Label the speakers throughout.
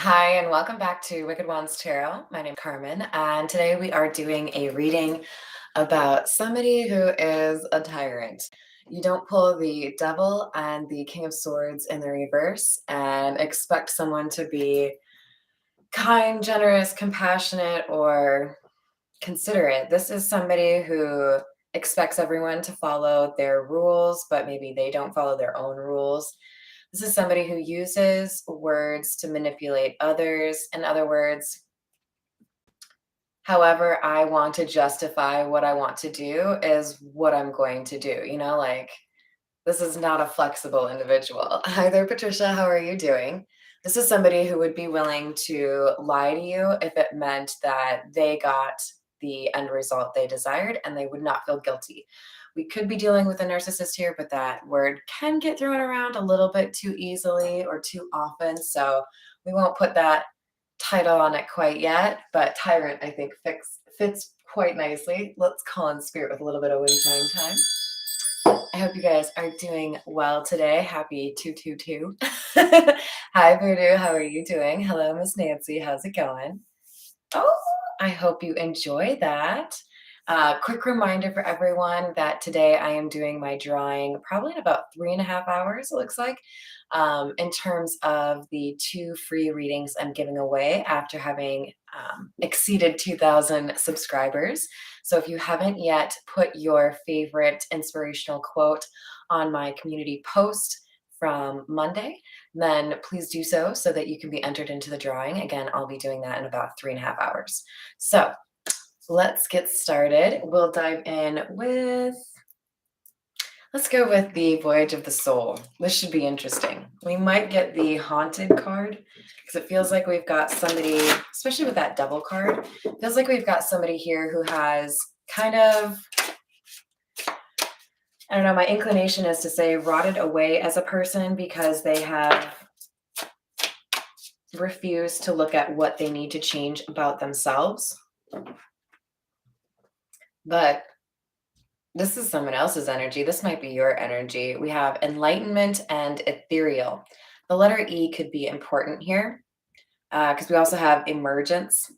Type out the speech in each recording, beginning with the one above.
Speaker 1: Hi, and welcome back to Wicked Wands Tarot. My name is Carmen, and today we are doing a reading about somebody who is a tyrant. You don't pull the Devil and the King of Swords in the reverse and expect someone to be kind, generous, compassionate, or considerate. This is somebody who expects everyone to follow their rules, but maybe they don't follow their own rules. This is somebody who uses words to manipulate others. In other words, however I want to justify what I want to do is what I'm going to do. Like this is not a flexible individual. Hi there, Patricia. How are you doing? This is somebody who would be willing to lie to you if it meant that they got the end result they desired and they would not feel guilty. We could be dealing with a narcissist here, but that word can get thrown around a little bit too easily or too often. So we won't put that title on it quite yet, but tyrant, I think, fits quite nicely. Let's call in spirit with a little bit of wind chime time. I hope you guys are doing well today. Happy 222. Hi, Voodoo. How are you doing? Hello, Miss Nancy. How's it going? Oh, I hope you enjoy that. Quick reminder for everyone that today I am doing my drawing probably in about 3.5 hours, it looks like, in terms of the 2 free readings I'm giving away after having exceeded 2,000 subscribers. So if you haven't yet put your favorite inspirational quote on my community post from Monday, then please do so that you can be entered into the drawing. Again, I'll be doing that in about 3.5 hours. So let's get started. We'll dive in let's go with the Voyage of the Soul. This should be interesting. We might get the Haunted card because it feels like we've got somebody, especially with that Devil card, it feels like we've got somebody here who has kind of, I don't know, my inclination is to say rotted away as a person because they have refused to look at what they need to change about themselves. But this is someone else's energy. This might be your energy. We have enlightenment and ethereal. The letter E could be important here because we also have emergence,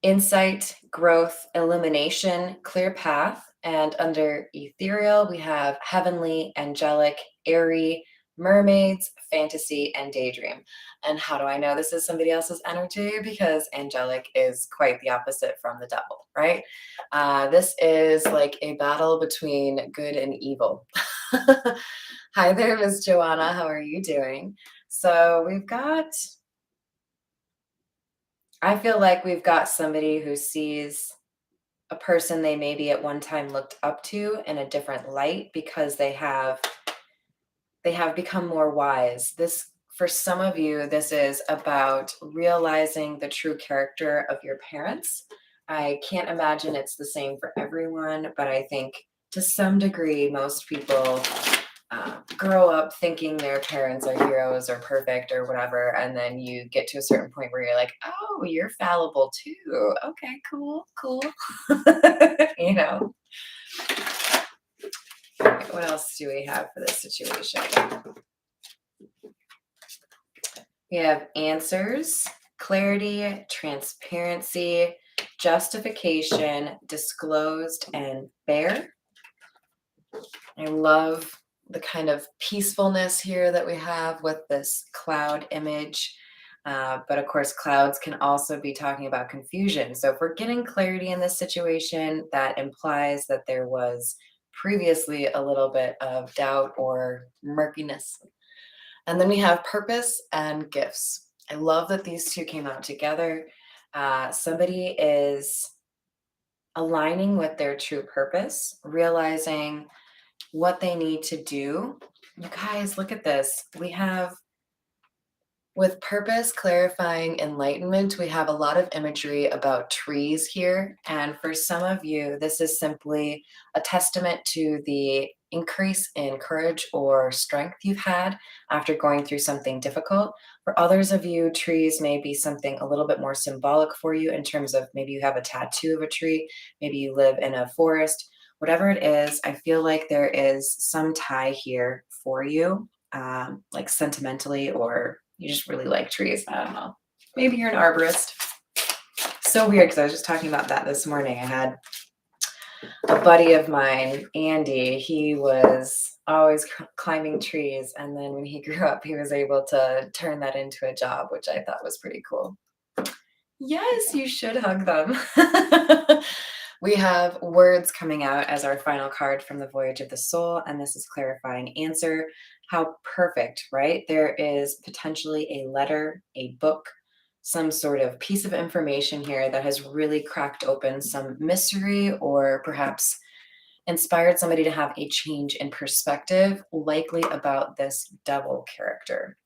Speaker 1: insight, growth, illumination, clear path. And under ethereal, we have heavenly, angelic, airy, mermaids, fantasy, and daydream. And how do I know this is somebody else's energy? Because angelic is quite the opposite from the devil, right? This is like a battle between good and evil. Hi there, Miss Joanna. How are you doing? So I feel like we've got somebody who sees a person they maybe at one time looked up to in a different light because they have become more wise. This, for some of you, this is about realizing the true character of your parents. I can't imagine it's the same for everyone, but I think to some degree, most people grow up thinking their parents are heroes or perfect or whatever, and then you get to a certain point where you're like, oh, you're fallible too. Okay, cool. you know. What else do we have for this situation? We have answers, clarity, transparency, justification, disclosed, and fair. I love the kind of peacefulness here that we have with this cloud image. But of course, clouds can also be talking about confusion. So if we're getting clarity in this situation, that implies that there was previously a little bit of doubt or murkiness. And then we have purpose and gifts. I love that these two came out together. Somebody is aligning with their true purpose, realizing what they need to do. You guys, look at this. We have, with purpose, clarifying, enlightenment, we have a lot of imagery about trees here. And for some of you, this is simply a testament to the increase in courage or strength you've had after going through something difficult. For others of you, trees may be something a little bit more symbolic for you in terms of maybe you have a tattoo of a tree, maybe you live in a forest. Whatever it is, I feel like there is some tie here for you, like sentimentally, or you just really like trees. I don't know. Maybe you're an arborist. So weird, because I was just talking about that this morning. I had a buddy of mine, Andy. He was always climbing trees, and then when he grew up, he was able to turn that into a job, which I thought was pretty cool. Yes, you should hug them. We have words coming out as our final card from the Voyage of the Soul, and this is clarifying answer. How perfect, right? There is potentially a letter, a book, some sort of piece of information here that has really cracked open some mystery, or perhaps inspired somebody to have a change in perspective, likely about this devil character.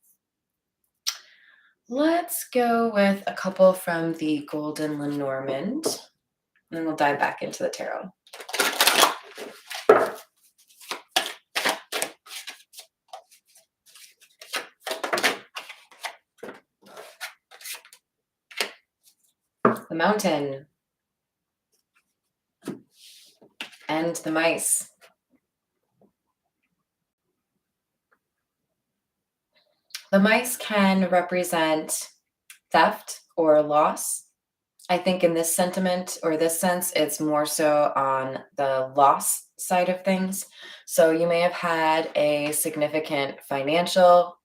Speaker 1: Let's go with a couple from the Golden Lenormand, and then we'll dive back into the tarot. The Mountain and the Mice. The mice can represent theft or loss. I think in this sentiment or this sense, it's more so on the loss side of things. So you may have had a significant financial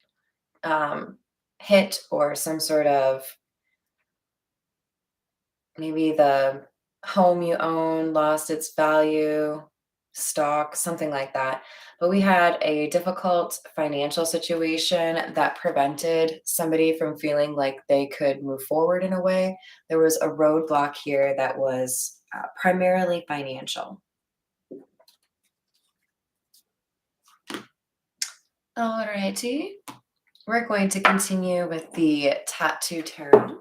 Speaker 1: hit, or some sort of, maybe the home you own lost its value, stock, something like that. But we had a difficult financial situation that prevented somebody from feeling like they could move forward in a way. There was a roadblock here that was primarily financial. Alrighty, we're going to continue with the Tattoo Tarot.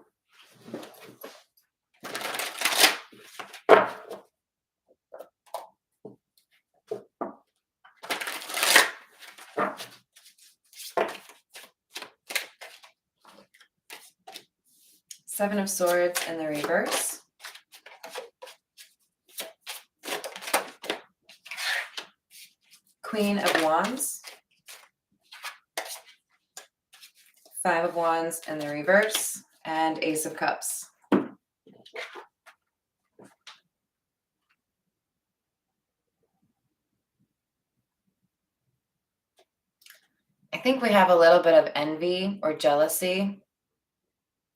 Speaker 1: Seven of Swords in the reverse. Queen of Wands. Five of Wands in the reverse, and Ace of Cups. I think we have a little bit of envy or jealousy,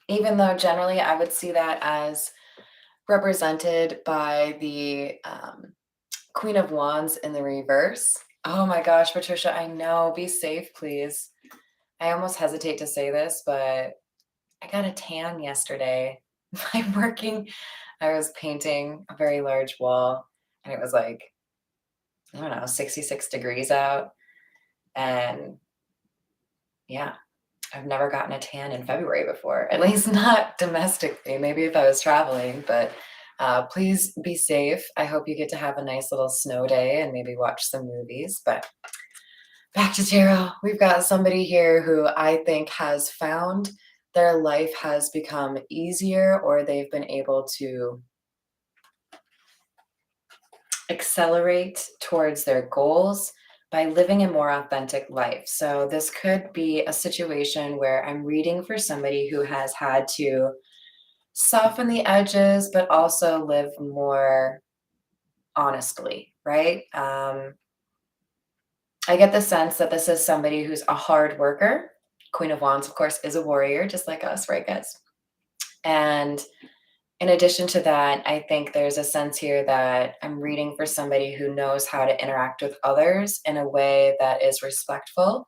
Speaker 1: even though generally I would see that as represented by the Queen of Wands in the reverse. Oh my gosh, Patricia, I know. Be safe, please. I almost hesitate to say this, but I got a tan yesterday by working. I was painting a very large wall, and it was like, I don't know, 66 degrees out. And yeah, I've never gotten a tan in February before, at least not domestically. Maybe if I was traveling, but please be safe. I hope you get to have a nice little snow day and maybe watch some movies. But back to tarot. We've got somebody here who I think has found their life has become easier, or they've been able to accelerate towards their goals by living a more authentic life. So this could be a situation where I'm reading for somebody who has had to soften the edges, but also live more honestly, right? I get the sense that this is somebody who's a hard worker. Queen of Wands, of course, is a warrior, just like us, right, guys? And in addition to that, I think there's a sense here that I'm reading for somebody who knows how to interact with others in a way that is respectful,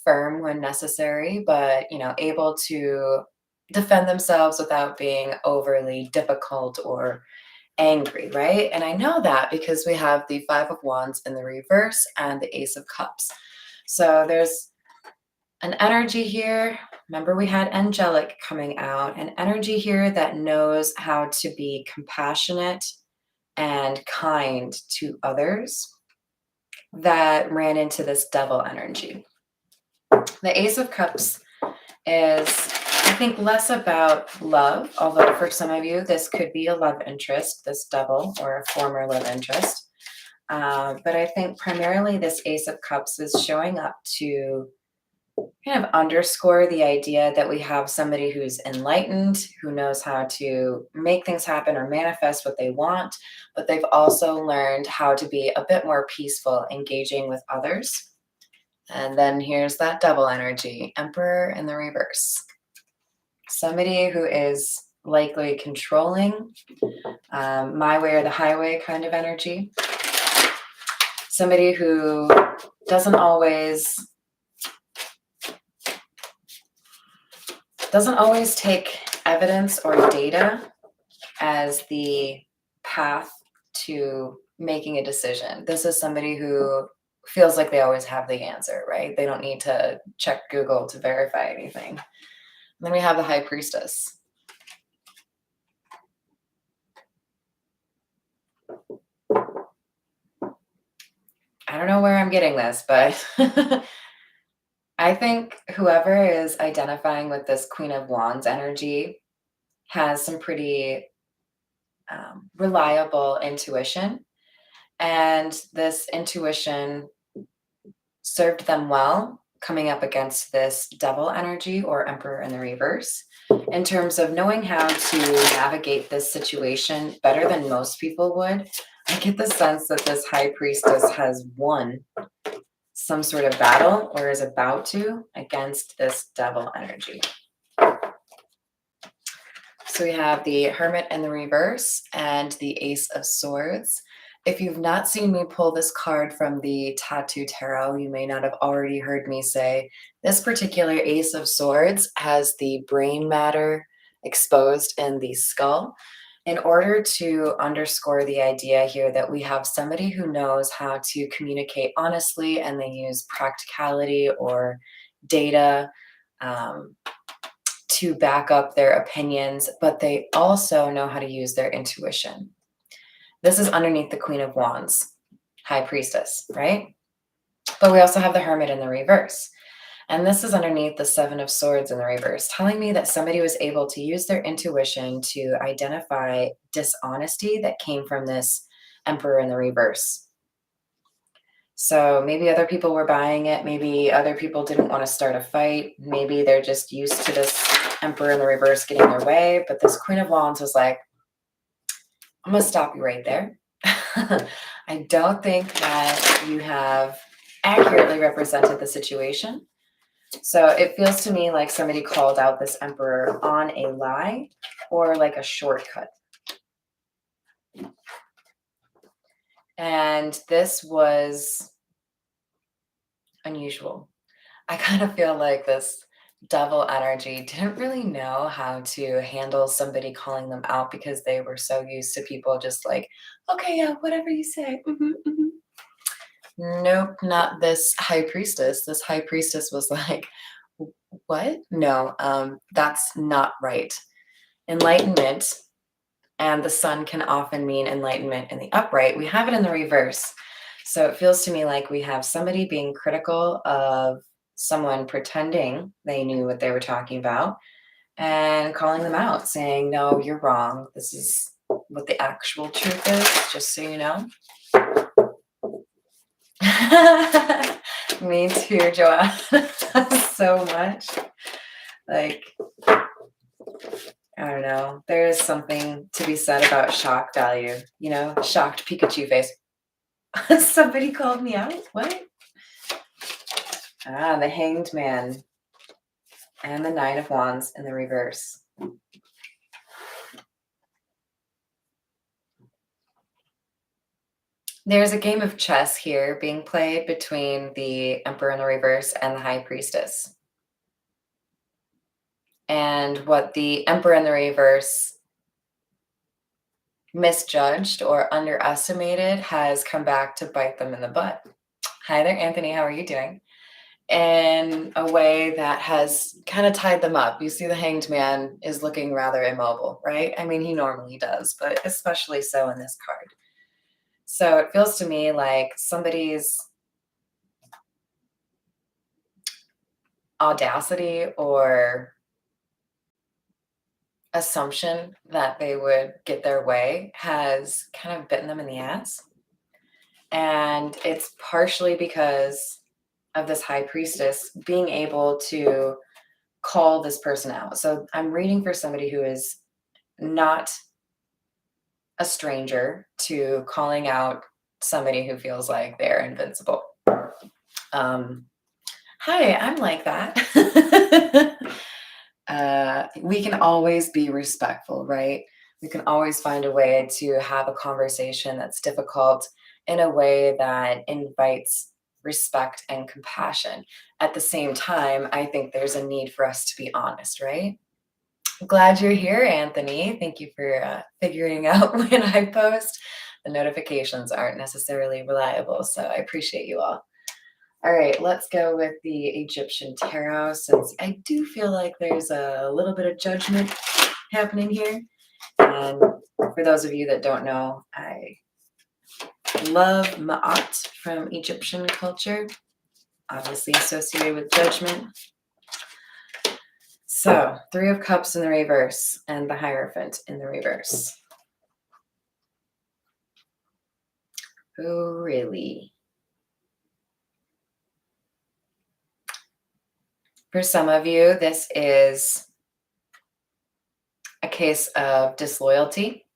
Speaker 1: firm when necessary, but, able to defend themselves without being overly difficult or angry, right? And I know that because we have the Five of Wands in the reverse and the Ace of Cups. So there's an energy here. Remember, we had angelic coming out, an energy here that knows how to be compassionate and kind to others, that ran into this devil energy. The Ace of Cups is, I think, less about love, although for some of you, this could be a love interest, this devil, or a former love interest. But I think primarily this Ace of Cups is showing up to kind of underscore the idea that we have somebody who's enlightened, who knows how to make things happen or manifest what they want, but they've also learned how to be a bit more peaceful, engaging with others. And then here's that double energy, Emperor in the reverse. Somebody who is likely controlling, my way or the highway kind of energy. Somebody who doesn't always take evidence or data as the path to making a decision. This is somebody who feels like they always have the answer, right? They don't need to check Google to verify anything. And then we have the High Priestess. I don't know where I'm getting this, but I think whoever is identifying with this Queen of Wands energy has some pretty reliable intuition. And this intuition served them well coming up against this Devil energy or Emperor in the reverse in terms of knowing how to navigate this situation better than most people would. I get the sense that this High Priestess has won some sort of battle or is about to against this Devil energy. So we have the Hermit in the reverse and the Ace of Swords. If you've not seen me pull this card from the Tattoo Tarot, you may not have already heard me say this particular Ace of Swords has the brain matter exposed in the skull. In order to underscore the idea here that we have somebody who knows how to communicate honestly and they use practicality or data to back up their opinions, but they also know how to use their intuition. This is underneath the Queen of Wands, High Priestess, right? But we also have the Hermit in the reverse. And this is underneath the Seven of Swords in the reverse, telling me that somebody was able to use their intuition to identify dishonesty that came from this Emperor in the reverse. So maybe other people were buying it. Maybe other people didn't want to start a fight. Maybe they're just used to this Emperor in the reverse getting their way. But this Queen of Wands was like, I'm going to stop you right there. I don't think that you have accurately represented the situation. So it feels to me like somebody called out this Emperor on a lie or like a shortcut. And this was unusual. I kind of feel like this Devil energy didn't really know how to handle somebody calling them out because they were so used to people just like, okay, yeah, whatever you say. Nope, not this High Priestess. This High Priestess was like, what? No, that's not right. Enlightenment, and the sun can often mean enlightenment in the upright. We have it in the reverse. So it feels to me like we have somebody being critical of someone pretending they knew what they were talking about and calling them out, saying, no, you're wrong. This is what the actual truth is, just so you know. Me too, Joanne. So much. Like, I don't know. There is something to be said about shock value, you know, shocked Pikachu face. Somebody called me out? What? Ah, the Hanged Man and the Nine of Wands in the reverse. There's a game of chess here being played between the Emperor in the reverse and the High Priestess. And what the Emperor in the reverse misjudged or underestimated has come back to bite them in the butt. Hi there, Anthony. How are you doing? In a way that has kind of tied them up. You see the Hanged Man is looking rather immobile, right? I mean, he normally does, but especially so in this card. So it feels to me like somebody's audacity or assumption that they would get their way has kind of bitten them in the ass. And it's partially because of this High Priestess being able to call this person out. So I'm reading for somebody who is not a stranger to calling out somebody who feels like they're invincible. Hi, I'm like that. We can always be respectful, right? We can always find a way to have a conversation that's difficult in a way that invites respect and compassion. At the same time, I think there's a need for us to be honest, right? Glad you're here, Anthony. Thank you for figuring out when I post. The notifications aren't necessarily reliable, so I appreciate you all. All right, let's go with the Egyptian tarot, since I do feel like there's a little bit of judgment happening here. And for those of you that don't know, I love Ma'at from Egyptian culture, obviously associated with judgment. So, Three of Cups in the reverse and the Hierophant in the reverse. Oh, really? For some of you, this is a case of disloyalty.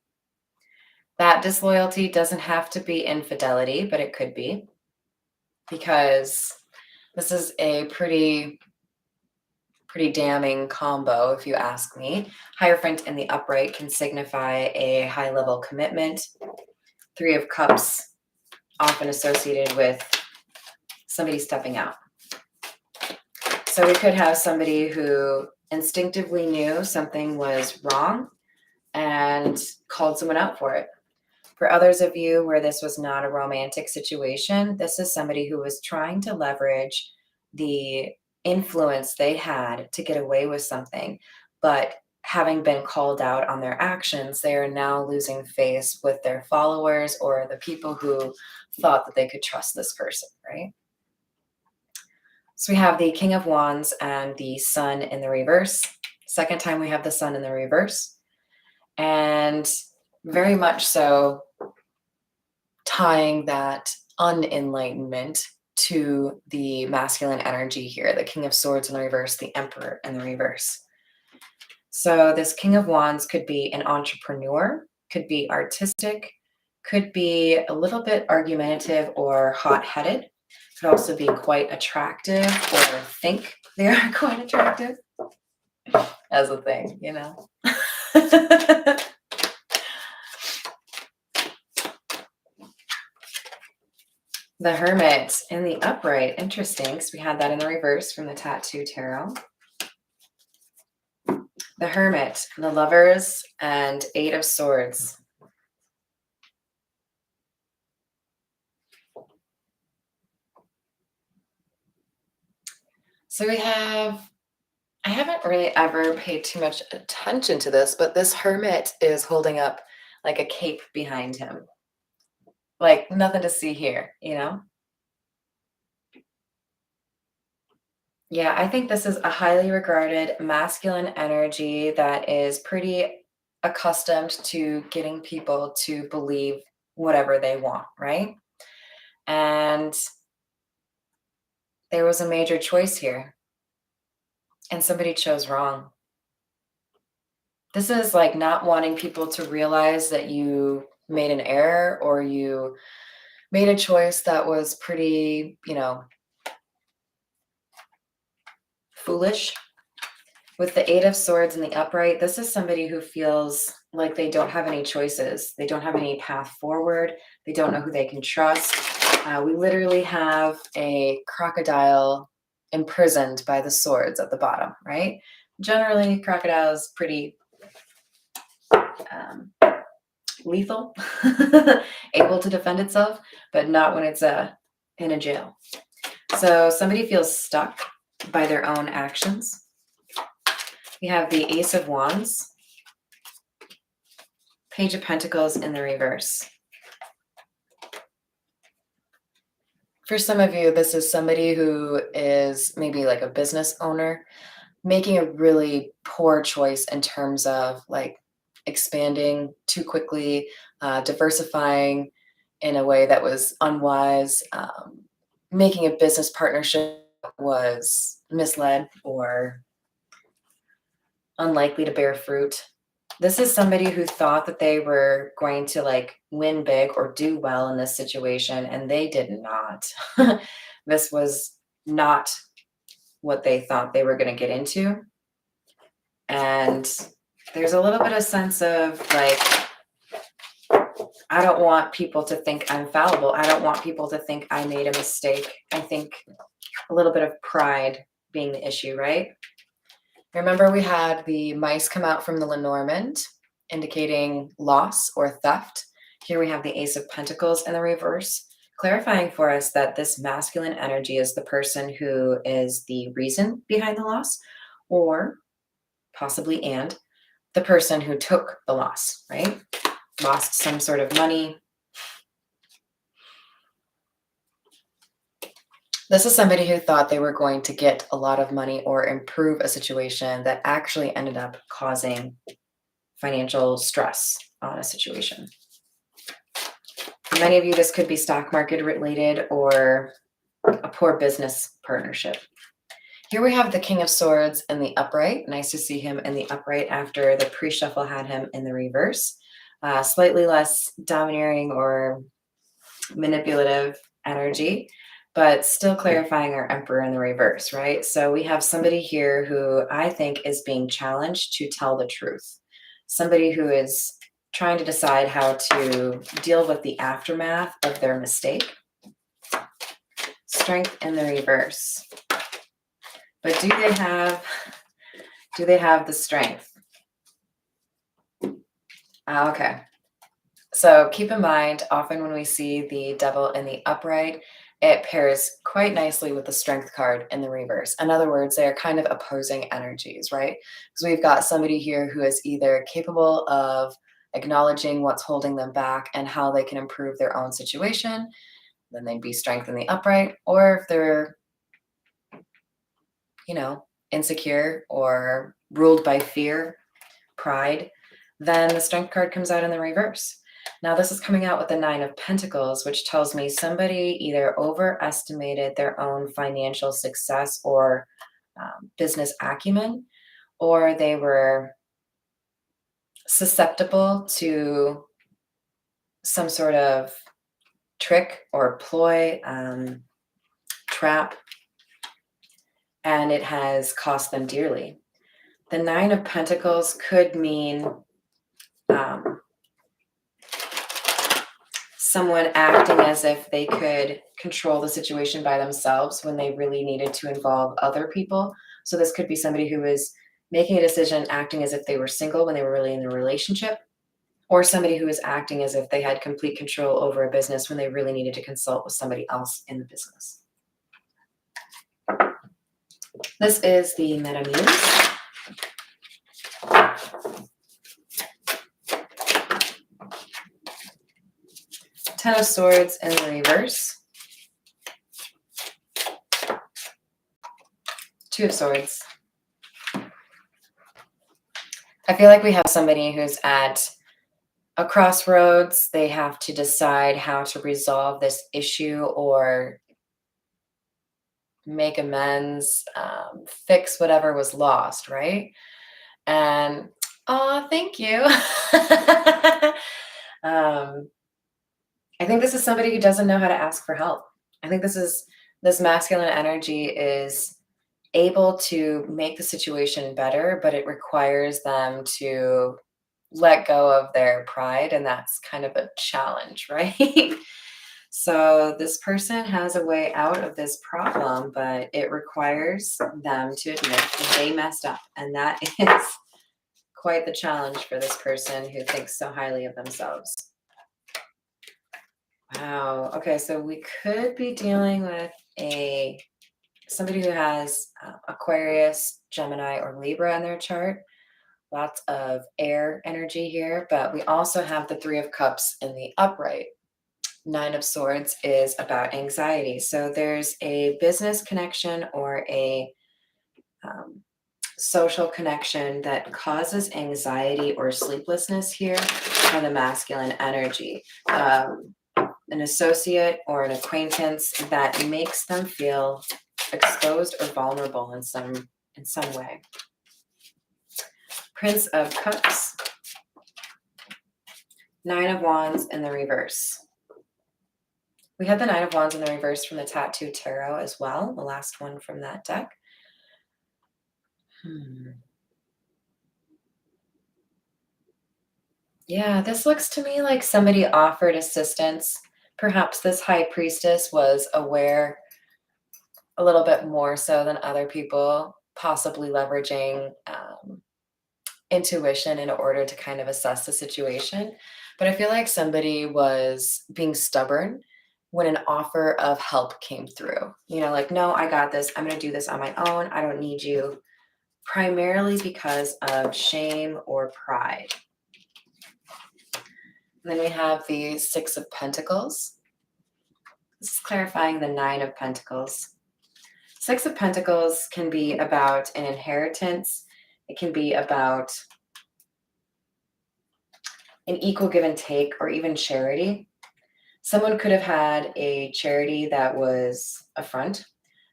Speaker 1: That disloyalty doesn't have to be infidelity, but it could be, because this is a pretty damning combo, if you ask me. Hierophant in the upright can signify a high-level commitment. Three of Cups, often associated with somebody stepping out. So we could have somebody who instinctively knew something was wrong and called someone out for it. For others of you where this was not a romantic situation, this is somebody who was trying to leverage the influence they had to get away with something, but having been called out on their actions, they are now losing face with their followers or the people who thought that they could trust this person, right? So we have the King of Wands and the Sun in the reverse. Second time we have the Sun in the reverse. And very much so tying that unenlightenment to the masculine energy here, the King of Swords in the reverse, the Emperor in the reverse. So this King of Wands could be an entrepreneur, could be artistic, could be a little bit argumentative or hot-headed, could also be quite attractive or think they are quite attractive as a thing, you know? The Hermit in the upright, interesting, because we had that in the reverse from the Tattoo Tarot. The Hermit, the Lovers, and Eight of Swords. So we have, I haven't really ever paid too much attention to this, but this Hermit is holding up like a cape behind him. Like nothing to see here, you know? Yeah, I think this is a highly regarded masculine energy that is pretty accustomed to getting people to believe whatever they want, right? And there was a major choice here, and somebody chose wrong. This is like not wanting people to realize that you made an error or you made a choice that was pretty, you know, foolish. With the Eight of Swords in the upright, this is somebody who feels like they don't have any choices. They don't have any path forward. They don't know who they can trust. We literally have a crocodile imprisoned by the swords at the bottom, right? Generally, crocodile's pretty lethal, able to defend itself, but not when it's in a jail. So somebody feels stuck by their own actions. We have the Ace of Wands, Page of Pentacles in the reverse. For some of you, this is somebody who is maybe like a business owner, making a really poor choice in terms of like expanding too quickly, diversifying in a way that was unwise, making a business partnership was misled or unlikely to bear fruit. This is somebody who thought that they were going to like win big or do well in this situation, and they did not. This was not what they thought they were going to get into. And there's a little bit of sense of like, I don't want people to think I'm fallible. I don't want people to think I made a mistake. I think a little bit of pride being the issue, right? Remember, we had the mice come out from the Lenormand, indicating loss or theft. Here we have the Ace of Pentacles in the reverse, clarifying for us that this masculine energy is the person who is the reason behind the loss, or possibly the person who took the loss, right? Lost some sort of money. This is somebody who thought they were going to get a lot of money or improve a situation that actually ended up causing financial stress on a situation. For many of you, this could be stock market related or a poor business partnership. Here we have the King of Swords in the upright. Nice to see him in the upright after the pre-shuffle had him in the reverse. Slightly less domineering or manipulative energy, but still clarifying our Emperor in the reverse, right? So we have somebody here who I think is being challenged to tell the truth. Somebody who is trying to decide how to deal with the aftermath of their mistake. Strength in the reverse. But do they have the strength? Okay. So keep in mind, often when we see the Devil in the upright, it pairs quite nicely with the Strength card in the reverse. In other words, they are kind of opposing energies, right? Because we've got somebody here who is either capable of acknowledging what's holding them back and how they can improve their own situation, then they'd be Strength in the upright. Or if they're, insecure or ruled by fear, pride, then the Strength card comes out in the reverse. Now, this is coming out with the Nine of Pentacles, which tells me somebody either overestimated their own financial success or business acumen, or they were susceptible to some sort of trick or ploy, trap, and it has cost them dearly. The Nine of Pentacles could mean someone acting as if they could control the situation by themselves when they really needed to involve other people. So this could be somebody who was making a decision, acting as if they were single when they were really in a relationship, or somebody who was acting as if they had complete control over a business when they really needed to consult with somebody else in the business. This is the Meta Muse. Ten of Swords in the reverse. Two of Swords. I feel like we have somebody who's at a crossroads. They have to decide how to resolve this issue or make amends, fix whatever was lost, right? And, thank you. I think this is somebody who doesn't know how to ask for help. I think this masculine energy is able to make the situation better, but it requires them to let go of their pride, and that's kind of a challenge, right? So this person has a way out of this problem, but it requires them to admit that they messed up, and that is quite the challenge for this person who thinks so highly of themselves. Wow. Okay, so we could be dealing with somebody who has Aquarius, Gemini, or Libra in their chart. Lots of air energy here, but we also have the Three of Cups in the upright. Nine of Swords is about anxiety. So there's a business connection or a social connection that causes anxiety or sleeplessness here from the masculine energy. an associate or an acquaintance that makes them feel exposed or vulnerable in some way. Prince of Cups, Nine of Wands in the reverse. We had the Nine of Wands in the reverse from the Tattoo Tarot as well, the last one from that deck. Yeah, this looks to me like somebody offered assistance. Perhaps this High Priestess was aware a little bit more so than other people, possibly leveraging intuition in order to kind of assess the situation. But I feel like somebody was being stubborn when an offer of help came through. You know, like, no, I got this. I'm going to do this on my own. I don't need you. Primarily because of shame or pride. And then we have the Six of Pentacles. This is clarifying the Nine of Pentacles. Six of Pentacles can be about an inheritance. It can be about an equal give and take, or even charity. Someone could have had a charity that was a front.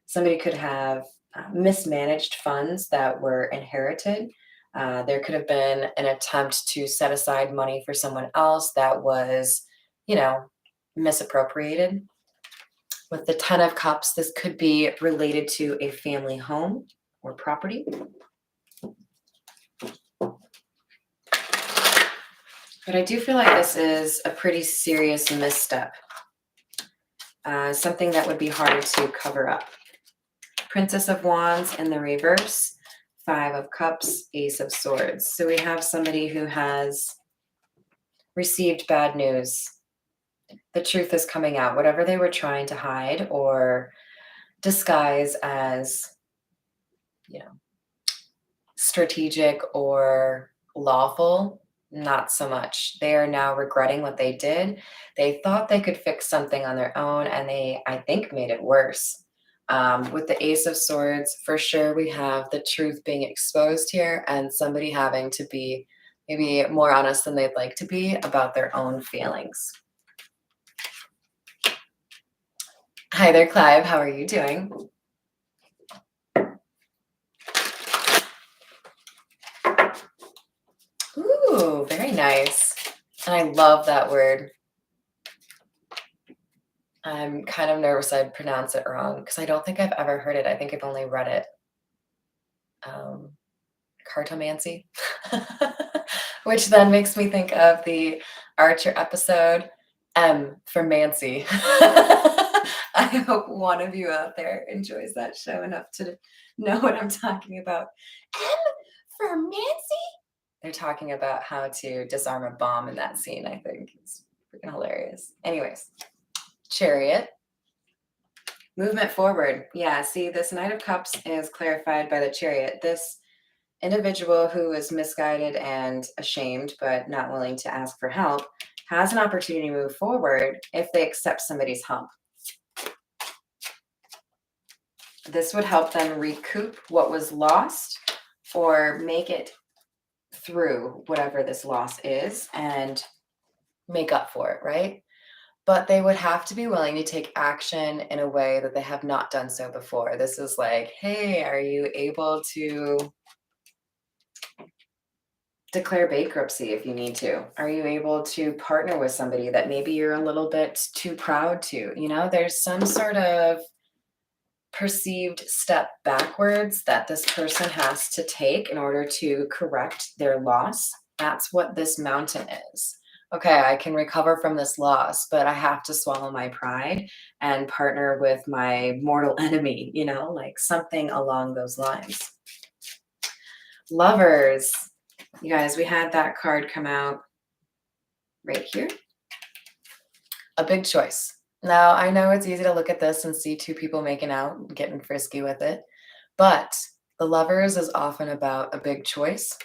Speaker 1: Somebody could have mismanaged funds that were inherited. There could have been an attempt to set aside money for someone else that was, you know, misappropriated. With the Ten of Cups, this could be related to a family home or property. But I do feel like this is a pretty serious misstep. Something that would be harder to cover up. Princess of Wands in the reverse. Five of Cups, Ace of Swords. So we have somebody who has received bad news. The truth is coming out. Whatever they were trying to hide or disguise as, you know, strategic or lawful, not so much. They are now regretting what they did. They thought they could fix something on their own, and they, I think, made it worse. With the Ace of Swords, for sure, we have the truth being exposed here and somebody having to be maybe more honest than they'd like to be about their own feelings. Hi there, Clive. How are you doing? Ooh, very nice. And I love that word. I'm kind of nervous I'd pronounce it wrong because I don't think I've ever heard it. I think I've only read it. Cartomancy, which then makes me think of the Archer episode, M for Mancy. I hope one of you out there enjoys that show enough to know what I'm talking about. M for Mancy? They're talking about how to disarm a bomb in that scene, I think. It's freaking hilarious. Anyways, Chariot. Movement forward. Yeah, see, this Knight of Cups is clarified by the Chariot. This individual who is misguided and ashamed but not willing to ask for help has an opportunity to move forward if they accept somebody's help. This would help them recoup what was lost or make it through whatever this loss is and make up for it, right? But they would have to be willing to take action in a way that they have not done so before. This is like, hey, are you able to declare bankruptcy if you need to? Are you able to partner with somebody that maybe you're a little bit too proud to? You know, there's some sort of perceived step backwards that this person has to take in order to correct their loss. That's what this mountain is. Okay, I can recover from this loss, but I have to swallow my pride and partner with my mortal enemy, you know, like something along those lines. Lovers. You guys, we had that card come out right here. A big choice. Now, I know it's easy to look at this and see two people making out, getting frisky with it, but the Lovers is often about a big choice.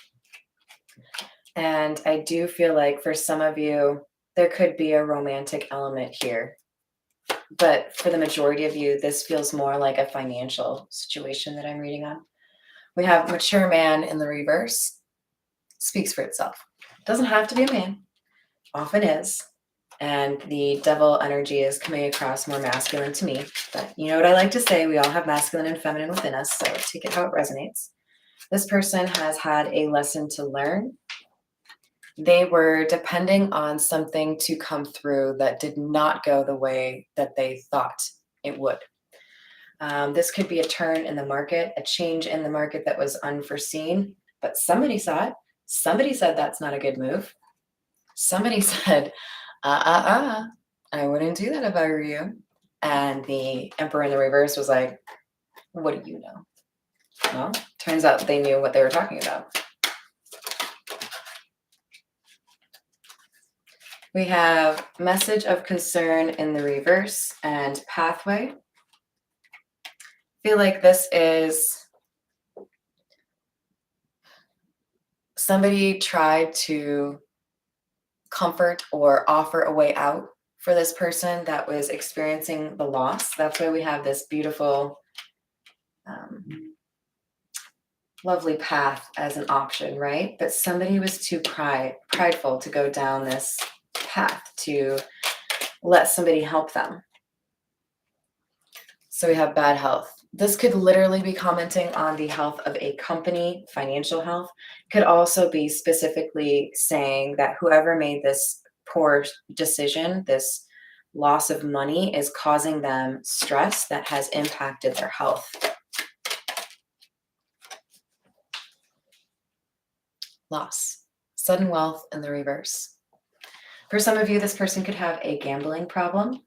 Speaker 1: And I do feel like for some of you, there could be a romantic element here. But for the majority of you, this feels more like a financial situation that I'm reading on. We have Mature Man in the reverse. Speaks for itself. Doesn't have to be a man. Often is. And the devil energy is coming across more masculine to me. But you know what I like to say, we all have masculine and feminine within us, so take it how it resonates. This person has had a lesson to learn. They were depending on something to come through that did not go the way that they thought it would. This could be a turn in the market, a change in the market that was unforeseen, but somebody saw it. Somebody said that's not a good move. Somebody said, I wouldn't do that if I were you. And the Emperor in the reverse was like, what do you know? Well, turns out they knew what they were talking about. We have message of concern in the reverse and pathway. I feel like this is somebody tried to comfort or offer a way out for this person that was experiencing the loss. That's why we have this beautiful, lovely path as an option, right? But somebody was too prideful to go down this path to let somebody help them. So we have bad health. This could literally be commenting on the health of a company, financial health. Could also be specifically saying that whoever made this poor decision, this loss of money, is causing them stress that has impacted their health. Loss, sudden wealth in the reverse. For some of you, this person could have a gambling problem.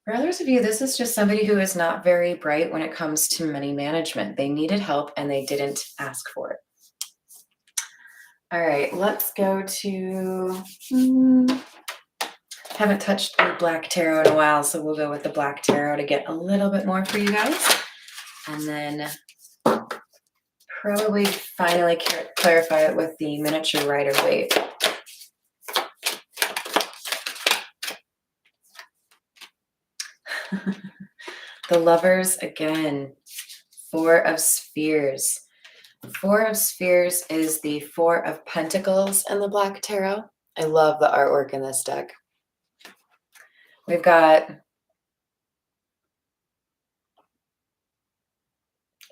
Speaker 1: For others of you, this is just somebody who is not very bright when it comes to money management. They needed help and they didn't ask for it. All right, let's go to, haven't touched the Black Tarot in a while, so we'll go with the Black Tarot to get a little bit more for you guys. And then probably finally clarify it with the miniature Rider-Waite. The Lovers again, Four of Spheres. Four of Spheres is the Four of Pentacles in the Black Tarot. I love the artwork in this deck. We've got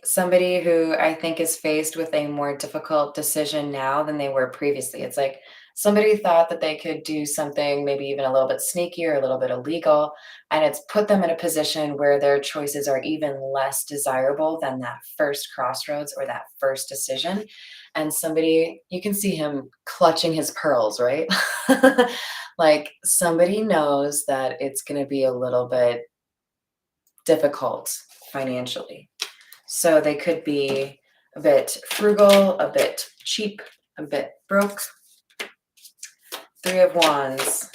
Speaker 1: somebody who I think is faced with a more difficult decision now than they were previously. It's like somebody thought that they could do something maybe even a little bit sneaky or a little bit illegal, and it's put them in a position where their choices are even less desirable than that first crossroads or that first decision. And somebody, you can see him clutching his pearls, right? Like somebody knows that it's going to be a little bit difficult financially. So they could be a bit frugal, a bit cheap, a bit broke. Three of Wands.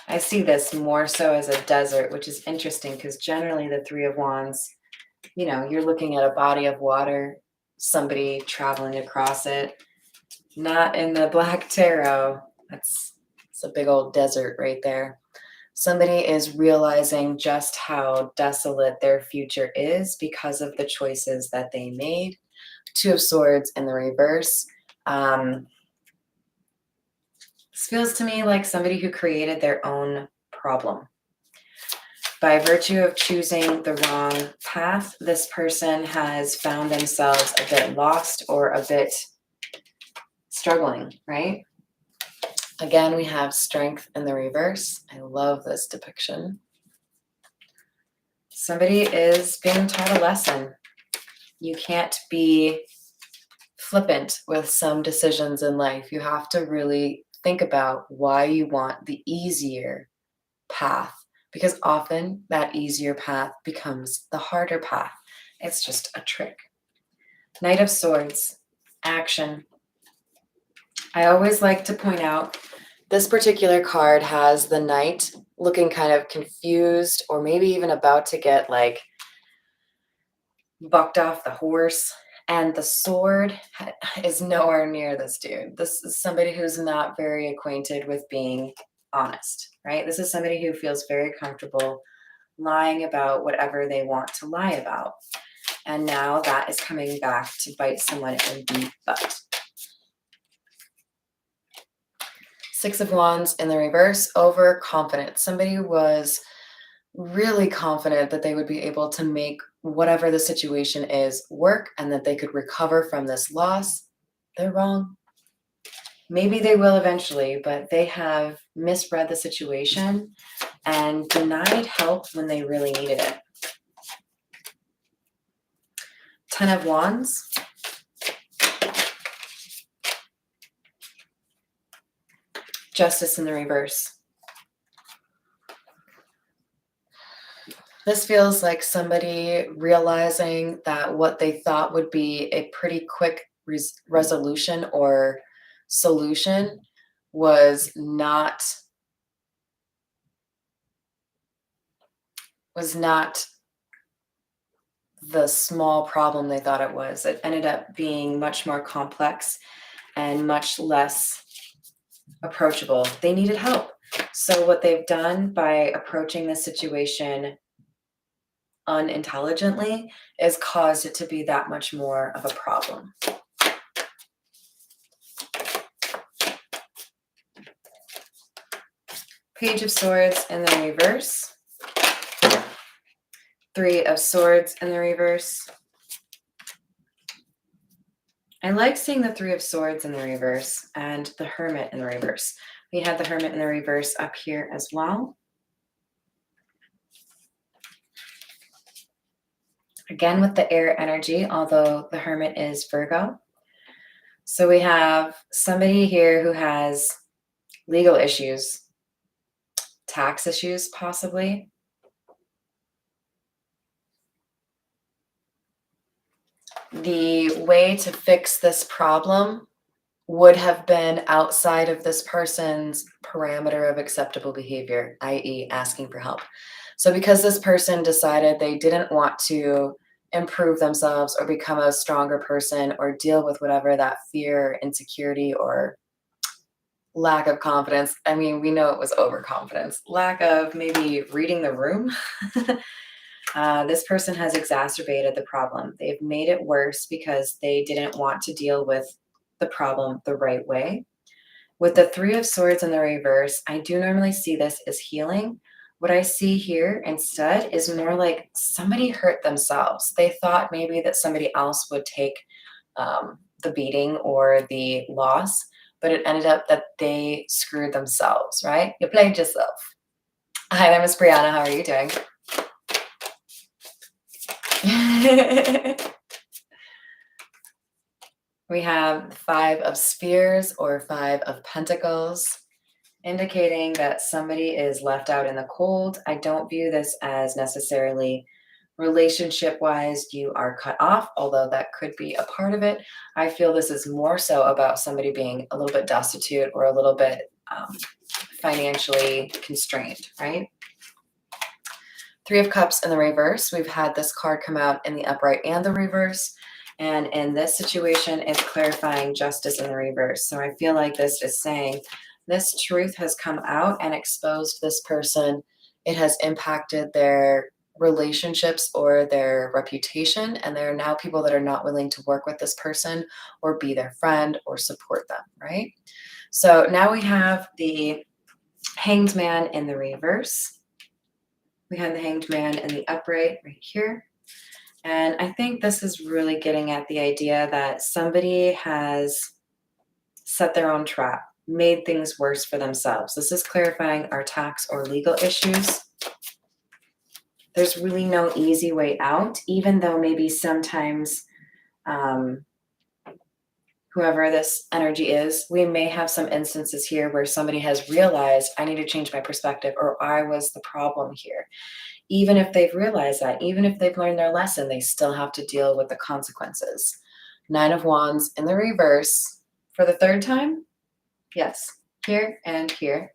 Speaker 1: I see this more so as a desert, which is interesting because generally the Three of Wands, you know, you're looking at a body of water, somebody traveling across it. Not in the Black Tarot. It's a big old desert right there. Somebody is realizing just how desolate their future is because of the choices that they made. Two of Swords in the reverse. This feels to me like somebody who created their own problem. By virtue of choosing the wrong path, this person has found themselves a bit lost or a bit struggling, right? Again, we have Strength in the reverse. I love this depiction. Somebody is being taught a lesson. You can't be flippant with some decisions in life. You have to really think about why you want the easier path, because often that easier path becomes the harder path. It's just a trick. Knight of Swords, action. I always like to point out this particular card has the knight looking kind of confused or maybe even about to get like bucked off the horse. And the sword is nowhere near this dude. This is somebody who's not very acquainted with being honest, right? This is somebody who feels very comfortable lying about whatever they want to lie about. And now that is coming back to bite someone in the butt. Six of Wands in the reverse, overconfident. Somebody was really confident that they would be able to make whatever the situation is work and that they could recover from this loss. They're wrong. Maybe they will eventually, but they have misread the situation and denied help when they really needed it. Ten of Wands. Justice in the reverse. This feels like somebody realizing that what they thought would be a pretty quick resolution or solution was not the small problem they thought it was. It ended up being much more complex and much less approachable. They needed help. So what they've done by approaching the situation unintelligently is caused it to be that much more of a problem. Page of Swords in the reverse. Three of Swords in the reverse. I like seeing the Three of Swords in the reverse and the Hermit in the reverse. We had the Hermit in the reverse up here as well. Again with the air energy, although the Hermit is Virgo. So we have somebody here who has legal issues, tax issues possibly. The way to fix this problem would have been outside of this person's parameter of acceptable behavior, i.e. asking for help. So because this person decided they didn't want to improve themselves or become a stronger person or deal with whatever that fear, insecurity, or lack of confidence. I mean, we know it was overconfidence, lack of maybe reading the room. This person has exacerbated the problem. They've made it worse because they didn't want to deal with the problem the right way. With the Three of Swords in the reverse, I do normally see this as healing. What I see here instead is more like somebody hurt themselves. They thought maybe that somebody else would take the beating or the loss, but it ended up that they screwed themselves, right? You played yourself. Hi there, Miss Brianna. How are you doing? We have Five of Spears or Five of Pentacles, indicating that somebody is left out in the cold. I don't view this as necessarily relationship-wise you are cut off, although that could be a part of it. I feel this is more so about somebody being a little bit destitute or a little bit financially constrained, right? Three of Cups in the reverse. We've had this card come out in the upright and the reverse. And in this situation, it's clarifying justice in the reverse. So I feel like this is saying this truth has come out and exposed this person. It has impacted their relationships or their reputation. And there are now people that are not willing to work with this person or be their friend or support them, right? So now we have the Hanged Man in the reverse. We have the Hanged Man in the upright right here. And I think this is really getting at the idea that somebody has set their own trap, made things worse for themselves. This is clarifying our tax or legal issues. There's really no easy way out, even though maybe sometimes whoever this energy is, we may have some instances here where somebody has realized, I need to change my perspective, or I was the problem here. Even if they've realized that, even if they've learned their lesson, they still have to deal with the consequences. Nine of Wands in the reverse for the third time. Yes, here and here.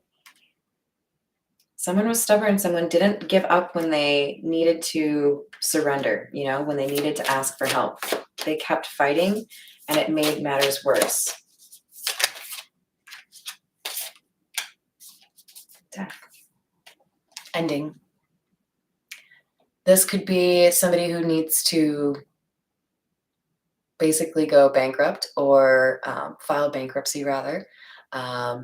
Speaker 1: Someone was stubborn. Someone didn't give up when they needed to surrender, you know, when they needed to ask for help. They kept fighting and it made matters worse. Death. Ending. This could be somebody who needs to basically go bankrupt or file bankruptcy rather.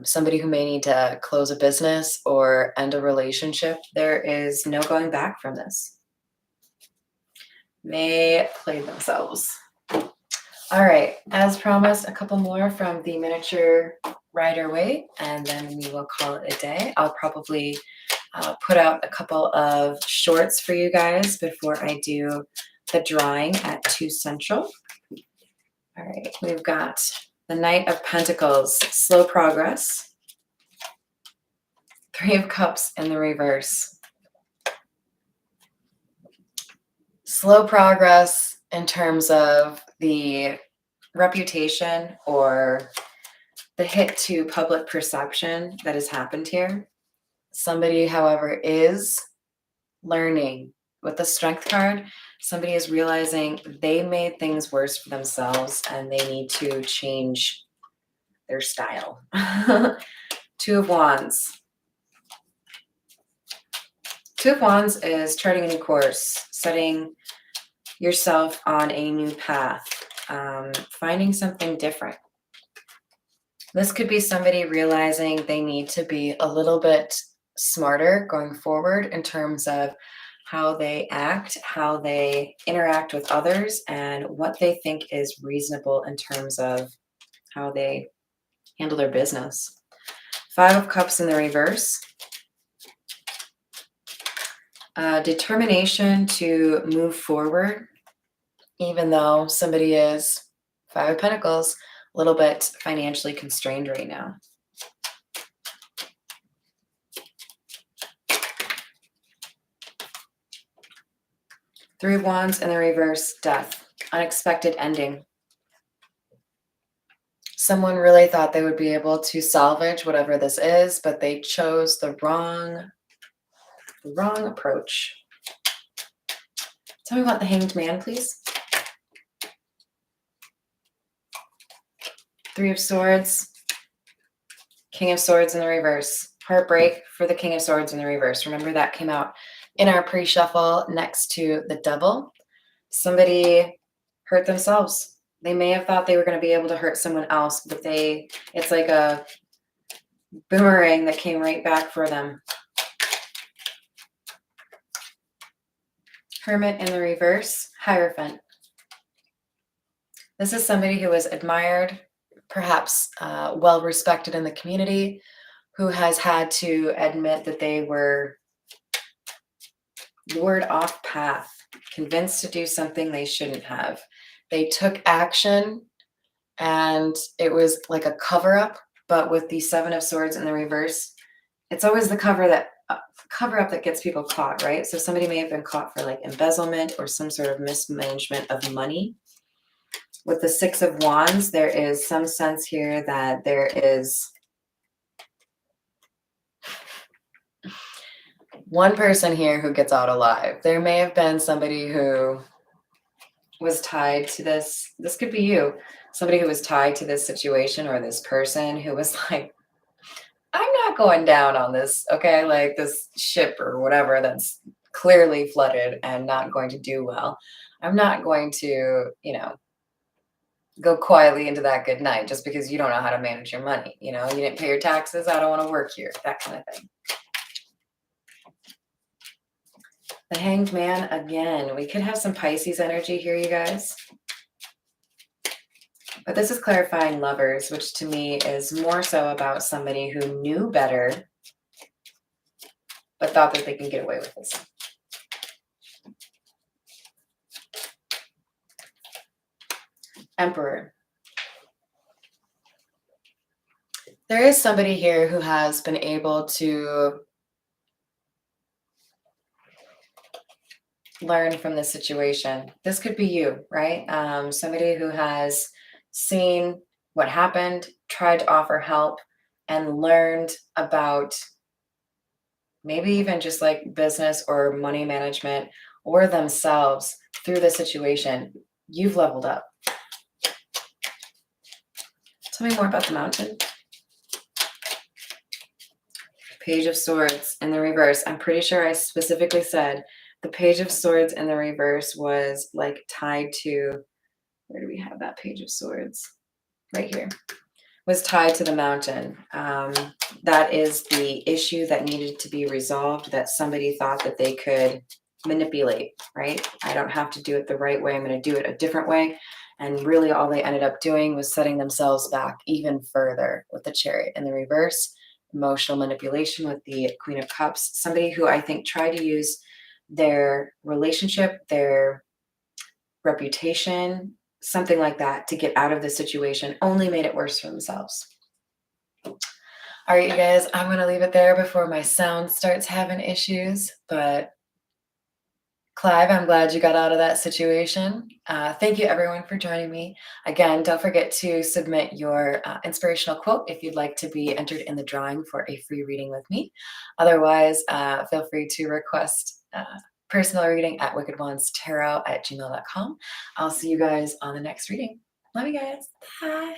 Speaker 1: somebody who may need to close a business or end a relationship. There is no going back from this. May play themselves. All right, as promised, a couple more from the miniature Rider-Waite, and then we will call it a day. I'll probably put out a couple of shorts for you guys before I do the drawing at 2 Central. All right, we've got the Knight of Pentacles, slow progress. 3 of Cups in the reverse. Slow progress in terms of the reputation or the hit to public perception that has happened here. Somebody, however, is learning. With the Strength card, somebody is realizing they made things worse for themselves and they need to change their style. 2 of Wands. 2 of Wands is charting a new course, setting yourself on a new path, finding something different. This could be somebody realizing they need to be a little bit smarter going forward in terms of how they act, how they interact with others, and what they think is reasonable in terms of how they handle their business. 5 of Cups in the reverse. Determination to move forward, even though somebody is 5 of Pentacles, a little bit financially constrained right now. 3 of Wands in the reverse, Death, unexpected ending. Someone really thought they would be able to salvage whatever this is, but they chose the wrong approach. Tell me about the Hanged Man, please. 3 of Swords, King of Swords in the reverse. Heartbreak for the King of Swords in the reverse. Remember that came out in our pre-shuffle next to the Devil. Somebody hurt themselves. They may have thought they were going to be able to hurt someone else, but it's like a boomerang that came right back for them. Hermit in the reverse, Hierophant. This is somebody who is admired, perhaps well respected in the community, who has had to admit that they were lured off path, convinced to do something they shouldn't have. They took action and it was like a cover-up, but with the 7 of Swords in the reverse, it's always the cover-up that gets people caught, right? So somebody may have been caught for like embezzlement or some sort of mismanagement of money. With the 6 of Wands, there is some sense here that there is one person here who gets out alive. There may have been somebody who was tied to this. This could be you. Somebody who was tied to this situation, or this person who was like, I'm not going down on this, okay? Like this ship or whatever that's clearly flooded and not going to do well. I'm not going to, go quietly into that good night just because you don't know how to manage your money. You didn't pay your taxes. I don't want to work here. That kind of thing. The Hanged Man again. We could have some Pisces energy here, you guys. But this is clarifying lovers, which to me is more so about somebody who knew better, but thought that they can get away with this. Emperor. There is somebody here who has been able to learn from this situation. This could be you, right? Somebody who has seen what happened, tried to offer help, and learned about maybe even just like business or money management or themselves through the situation. You've leveled up. Tell me more about the Mountain. Page of Swords in the reverse. I'm pretty sure I specifically said the Page of Swords in the reverse was like tied to, where do we have that Page of Swords? Right here. was tied to the mountain. That is the issue that needed to be resolved, that somebody thought that they could manipulate, right? I don't have to do it the right way. I'm going to do it a different way. And really, all they ended up doing was setting themselves back even further with the Chariot in the reverse. Emotional manipulation with the Queen of Cups. Somebody who I think tried to use their relationship, their reputation, something like that, to get out of the situation, only made it worse for themselves. All right, you guys, I'm going to leave it there before my sound starts having issues. But Clive, I'm glad you got out of that situation. Thank you, everyone, for joining me. Again, don't forget to submit your inspirational quote if you'd like to be entered in the drawing for a free reading with me. Otherwise, feel free to request personal reading at wickedwandstarot@gmail.com. I'll see you guys on the next reading. Love you guys. Bye.